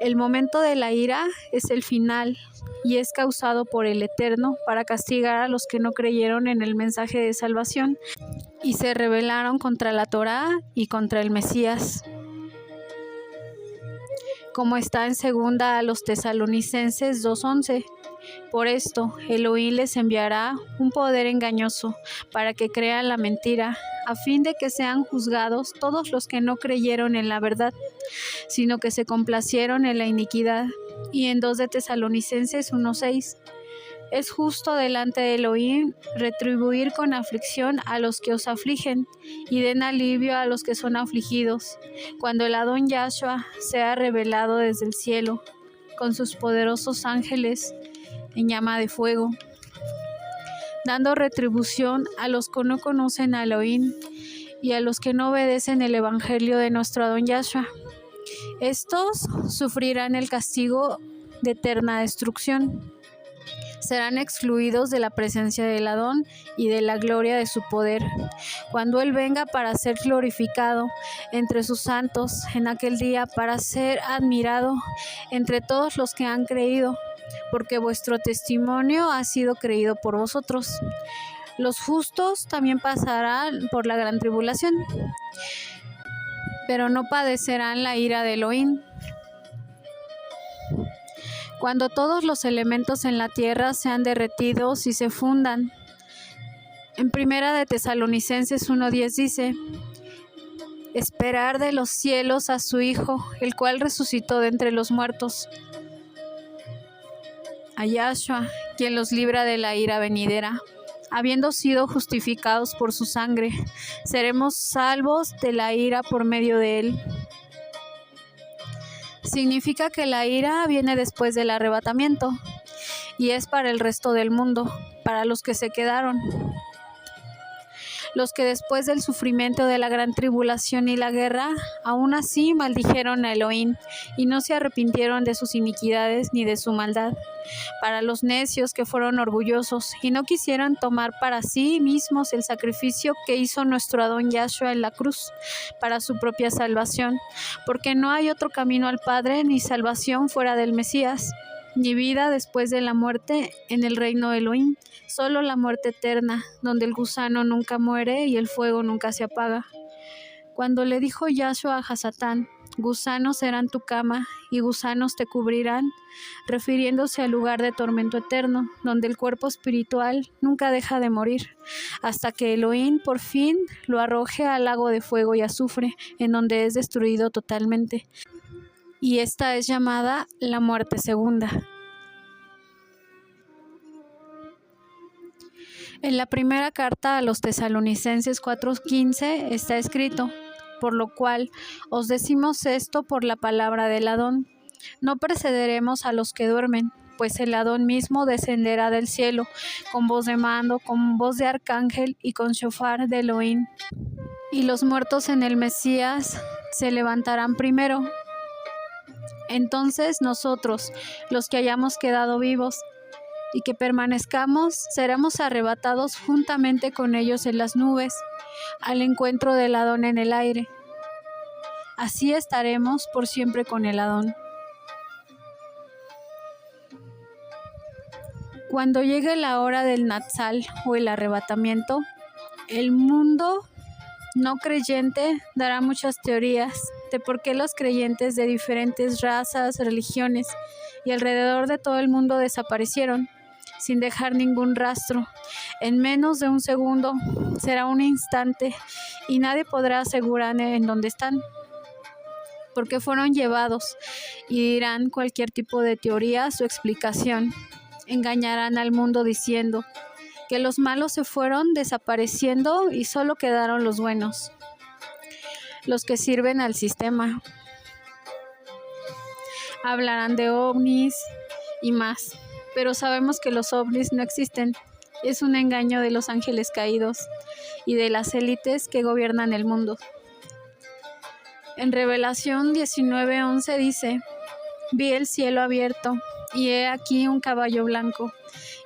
El momento de la ira es el final y es causado por el Eterno para castigar a los que no creyeron en el mensaje de salvación y se rebelaron contra la Torá y contra el Mesías. Como está en segunda a los Tesalonicenses 2:11. Por esto, Elohim les enviará un poder engañoso para que crean la mentira, a fin de que sean juzgados todos los que no creyeron en la verdad, sino que se complacieron en la iniquidad. Y en 2 de Tesalonicenses 1:6. Es justo delante de Elohim retribuir con aflicción a los que os afligen y den alivio a los que son afligidos, cuando el Adón Yahshua sea revelado desde el cielo, con sus poderosos ángeles en llama de fuego, dando retribución a los que no conocen a Elohim y a los que no obedecen el evangelio de nuestro Adón Yahshua. Estos sufrirán el castigo de eterna destrucción. Serán excluidos de la presencia del Adón y de la gloria de su poder, cuando Él venga para ser glorificado entre sus santos en aquel día, para ser admirado entre todos los que han creído, porque vuestro testimonio ha sido creído por vosotros. Los justos también pasarán por la gran tribulación, pero no padecerán la ira de Elohim. Cuando todos los elementos en la tierra sean derretidos y se fundan. En Primera de Tesalonicenses 1:10 dice: esperar de los cielos a su Hijo, el cual resucitó de entre los muertos, a Yahshua, quien los libra de la ira venidera. Habiendo sido justificados por su sangre, seremos salvos de la ira por medio de él. Significa que la ira viene después del arrebatamiento y es para el resto del mundo, para los que se quedaron. Los que después del sufrimiento de la gran tribulación y la guerra, aún así maldijeron a Elohim y no se arrepintieron de sus iniquidades ni de su maldad. Para los necios que fueron orgullosos y no quisieron tomar para sí mismos el sacrificio que hizo nuestro Adón Yahshua en la cruz para su propia salvación, porque no hay otro camino al Padre ni salvación fuera del Mesías, ni vida después de la muerte en el reino de Elohim, solo la muerte eterna, donde el gusano nunca muere y el fuego nunca se apaga. Cuando le dijo Yahshua a Hasatán: gusanos serán tu cama y gusanos te cubrirán, refiriéndose al lugar de tormento eterno, donde el cuerpo espiritual nunca deja de morir, hasta que Elohim por fin lo arroje al lago de fuego y azufre, en donde es destruido totalmente. Y esta es llamada la muerte segunda. En la primera carta a los Tesalonicenses 4:15 está escrito: por lo cual os decimos esto por la palabra del Adón, no precederemos a los que duermen, pues el Adón mismo descenderá del cielo, con voz de mando, con voz de arcángel y con shofar de Elohim. Y los muertos en el Mesías se levantarán primero. Entonces nosotros, los que hayamos quedado vivos y que permanezcamos, seremos arrebatados juntamente con ellos en las nubes, al encuentro del Adón en el aire. Así estaremos por siempre con el Adón. Cuando llegue la hora del Natsal o el arrebatamiento, el mundo no creyente dará muchas teorías de por qué los creyentes de diferentes razas, religiones y alrededor de todo el mundo desaparecieron, sin dejar ningún rastro. En menos de un segundo, será un instante, y nadie podrá asegurar en dónde están, porque fueron llevados, y dirán cualquier tipo de teoría o explicación. Engañarán al mundo diciendo que los malos se fueron desapareciendo y solo quedaron los buenos, los que sirven al sistema. Hablarán de ovnis y más, pero sabemos que los ovnis no existen. Es un engaño de los ángeles caídos y de las élites que gobiernan el mundo. En Revelación 19:11 dice: vi el cielo abierto, y he aquí un caballo blanco,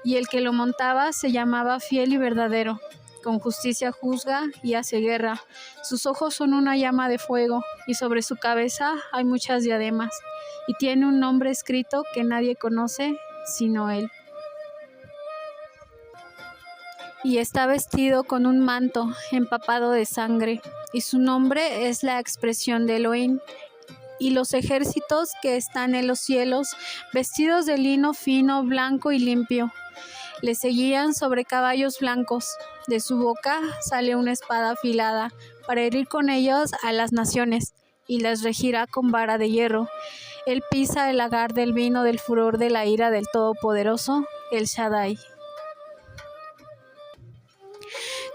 y el que lo montaba se llamaba Fiel y Verdadero. Con justicia juzga y hace guerra. Sus ojos son una llama de fuego, y sobre su cabeza hay muchas diademas, y tiene un nombre escrito que nadie conoce sino él. Y está vestido con un manto empapado de sangre, y su nombre es la expresión de Elohim. Y los ejércitos que están en los cielos, vestidos de lino fino, blanco y limpio, le seguían sobre caballos blancos. De su boca sale una espada afilada para herir con ellos a las naciones, y las regirá con vara de hierro. Él pisa el lagar del vino del furor de la ira del Todopoderoso, el Shaddai.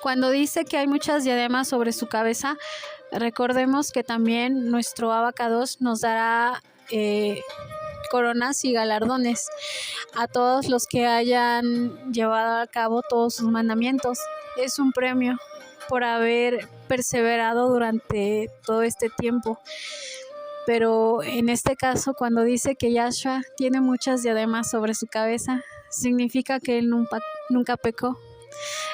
Cuando dice que hay muchas diademas sobre su cabeza, recordemos que también nuestro Abacados nos dará coronas y galardones a todos los que hayan llevado a cabo todos sus mandamientos. Es un premio por haber perseverado durante todo este tiempo. Pero en este caso, cuando dice que Yahshua tiene muchas diademas sobre su cabeza, significa que él nunca pecó.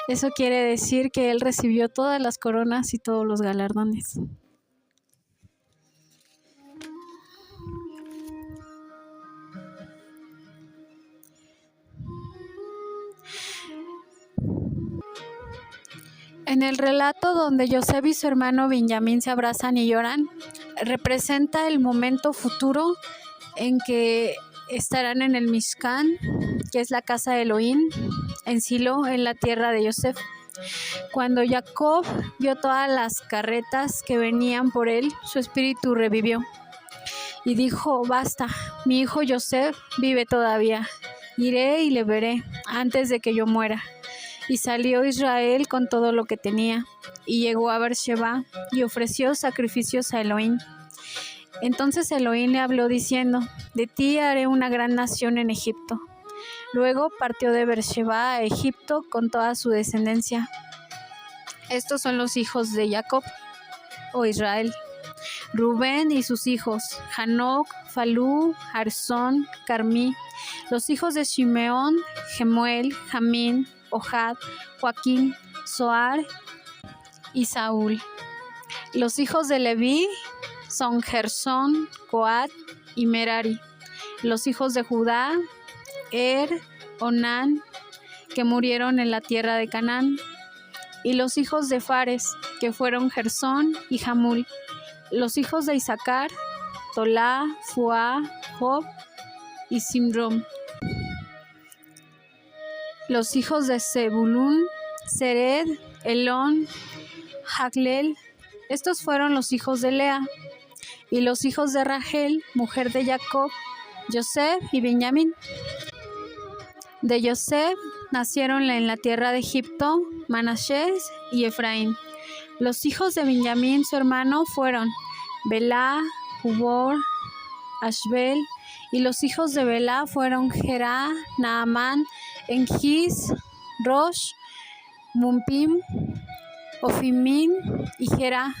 Eso quiere decir que él recibió todas las coronas y todos los galardones. En el relato donde Yosef y su hermano Benjamín se abrazan y lloran, representa el momento futuro en que estarán en el Mishkan, que es la casa de Elohim, en Silo, en la tierra de Yosef. Cuando Jacob vio todas las carretas que venían por él, su espíritu revivió y dijo: basta, mi hijo Yosef vive todavía, iré y le veré antes de que yo muera. Y salió Israel con todo lo que tenía, y llegó a Beersheba y ofreció sacrificios a Elohim. Entonces Elohim le habló diciendo: de ti haré una gran nación en Egipto. Luego partió de Beersheba a Egipto con toda su descendencia. Estos son los hijos de Jacob, o Israel: Rubén y sus hijos, Hanoc, Falú, Arzón, Carmí. Los hijos de Shimeón, Gemuel, Jamín, Ohad, Joaquín, Zoar y Saúl. Los hijos de Leví son Gersón, Coat y Merari. Los hijos de Judá, Onán, que murieron en la tierra de Canaán. Y los hijos de Fares, que fueron Gersón y Jamul. Los hijos de Isaacar, Tolá, Fuá, Job y Simrón. Los hijos de Zebulún, Sered, Elón, Jagleel. Estos fueron los hijos de Lea. Y los hijos de Rachel, mujer de Jacob, Yosef y Benjamín. De Yosef nacieron en la tierra de Egipto Manasés y Efraín. Los hijos de Benjamín, su hermano, fueron Belá, Hubor, Ashbel. Y los hijos de Belá fueron Gerá, Naamán, Engis, Rosh, Mumpim, Ofimín y Gerá.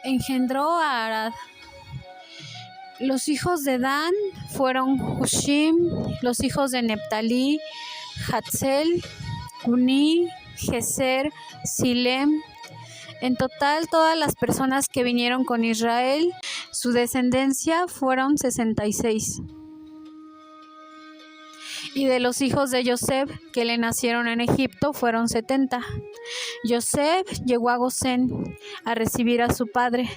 Engendró a Arad. Los hijos de Dan fueron Hushim. Los hijos de Neptalí, Hatzel, Guni, Geser, Silem. En total, todas las personas que vinieron con Israel, su descendencia fueron 66. Y de los hijos de Yosef que le nacieron en Egipto fueron 70. Yosef llegó a Gosén a recibir a su padre.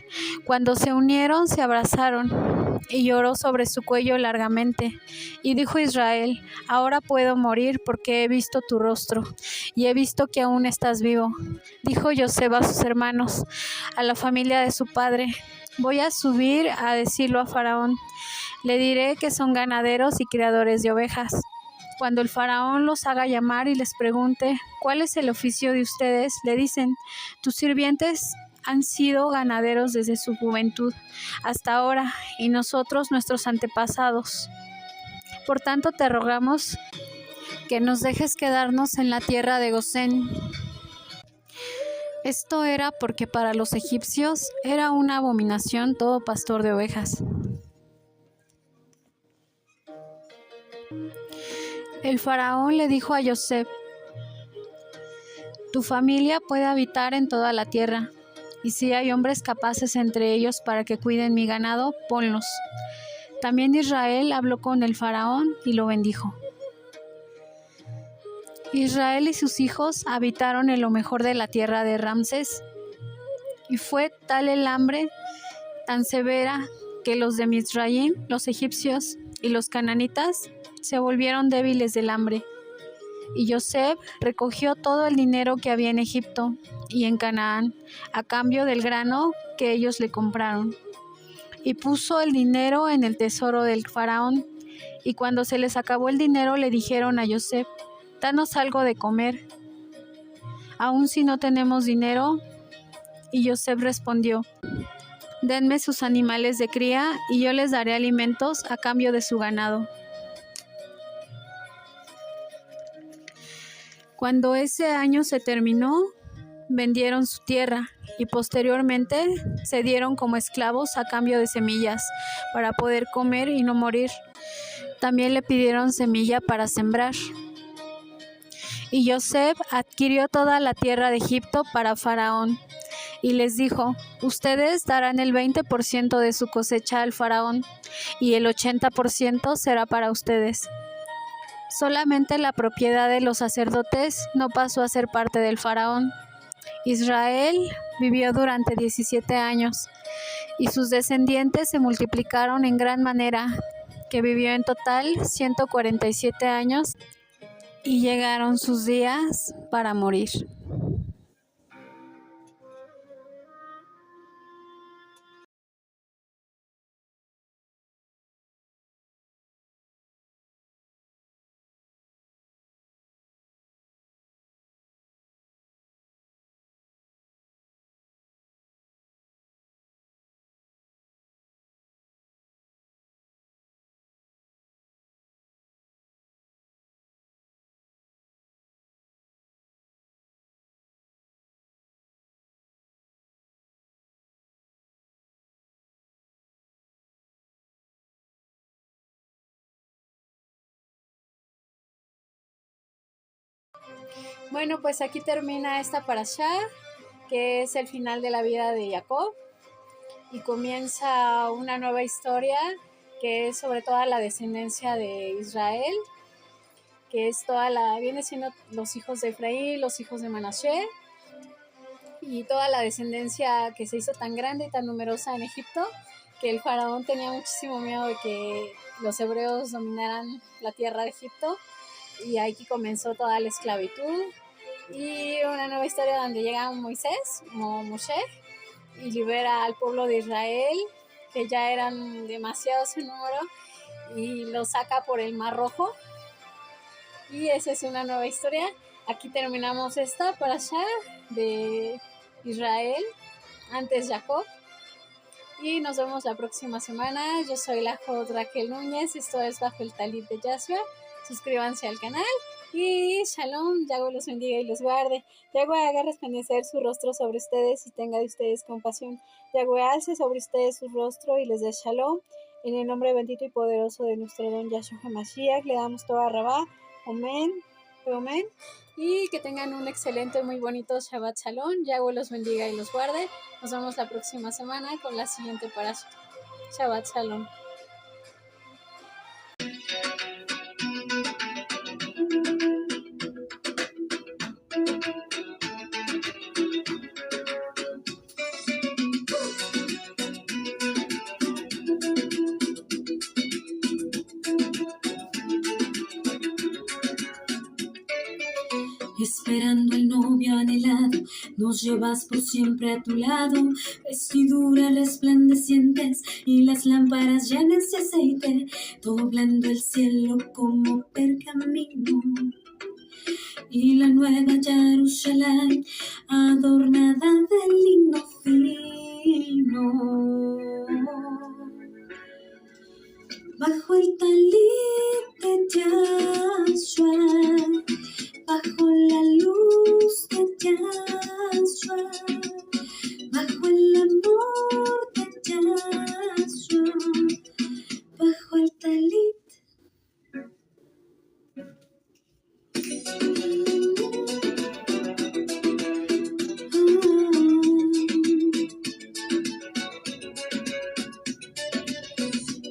Cuando se unieron, se abrazaron y lloró sobre su cuello largamente. Y dijo Israel: ahora puedo morir porque he visto tu rostro y he visto que aún estás vivo. Dijo Yosef a sus hermanos, a la familia de su padre: voy a subir a decirlo a Faraón. Le diré que son ganaderos y criadores de ovejas. Cuando el faraón los haga llamar y les pregunte: ¿cuál es el oficio de ustedes?, le dicen: tus sirvientes han sido ganaderos desde su juventud hasta ahora, y nosotros nuestros antepasados. Por tanto, te rogamos que nos dejes quedarnos en la tierra de Gosén. Esto era porque para los egipcios era una abominación todo pastor de ovejas. El faraón le dijo a Yosef: tu familia puede habitar en toda la tierra, y si hay hombres capaces entre ellos para que cuiden mi ganado, ponlos. También Israel habló con el faraón y lo bendijo. Israel y sus hijos habitaron en lo mejor de la tierra de Ramsés, y fue tal el hambre tan severa que los de Mizraim, los egipcios y los cananitas se volvieron débiles del hambre. Y Yosef recogió todo el dinero que había en Egipto y en Canaán, a cambio del grano que ellos le compraron, y puso el dinero en el tesoro del faraón. Y cuando se les acabó el dinero, le dijeron a Yosef: danos algo de comer, aun si no tenemos dinero. Y Yosef respondió: denme sus animales de cría, y yo les daré alimentos a cambio de su ganado. Cuando ese año se terminó, vendieron su tierra y posteriormente se dieron como esclavos a cambio de semillas para poder comer y no morir. También le pidieron semilla para sembrar. Y Yosef adquirió toda la tierra de Egipto para Faraón y les dijo: ustedes darán el 20% de su cosecha al Faraón y el 80% será para ustedes. Solamente la propiedad de los sacerdotes no pasó a ser parte del faraón. Israel vivió durante 17 años y sus descendientes se multiplicaron en gran manera, que vivió en total 147 años y llegaron sus días para morir. Bueno, pues aquí termina esta parashá, que es el final de la vida de Jacob, y comienza una nueva historia que es sobre toda la descendencia de Israel, que es viene siendo los hijos de Efraín, los hijos de Manasés, y toda la descendencia que se hizo tan grande y tan numerosa en Egipto, que el faraón tenía muchísimo miedo de que los hebreos dominaran la tierra de Egipto, y aquí comenzó toda la esclavitud. Y una nueva historia donde llega Moisés, Moshe, y libera al pueblo de Israel, que ya eran demasiados en número, y lo saca por el Mar Rojo. Y esa es una nueva historia. Aquí terminamos esta parashá de Israel, antes Jacob. Y nos vemos la próxima semana. Yo soy la Jod Raquel Núñez. Esto es Bajo el Talit de Yahshua. Suscríbanse al canal. Y Shalom, Yahweh los bendiga y los guarde. Yahweh haga resplandecer su rostro sobre ustedes y tenga de ustedes compasión. Yahweh alce sobre ustedes su rostro y les dé Shalom. En el nombre bendito y poderoso de nuestro don Yahshua HaMashiach, le damos toda Rabá. Amén. Amén. y que tengan un excelente, muy bonito Shabbat Shalom. Yahweh los bendiga y los guarde. Nos vemos la próxima semana con la siguiente parasha. Shabbat Shalom. Esperando el novio anhelado, nos llevas por siempre a tu lado, vestiduras resplandecientes y las lámparas llenas de aceite, doblando el cielo como pergamino. Y la nueva Jerusalén, adornada de lino fino. Bajo el talit de Yahshua, bajo la luz de Yahshua, bajo el amor de Yahshua, bajo el talit.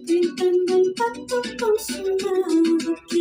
Gritando el pacto consumado.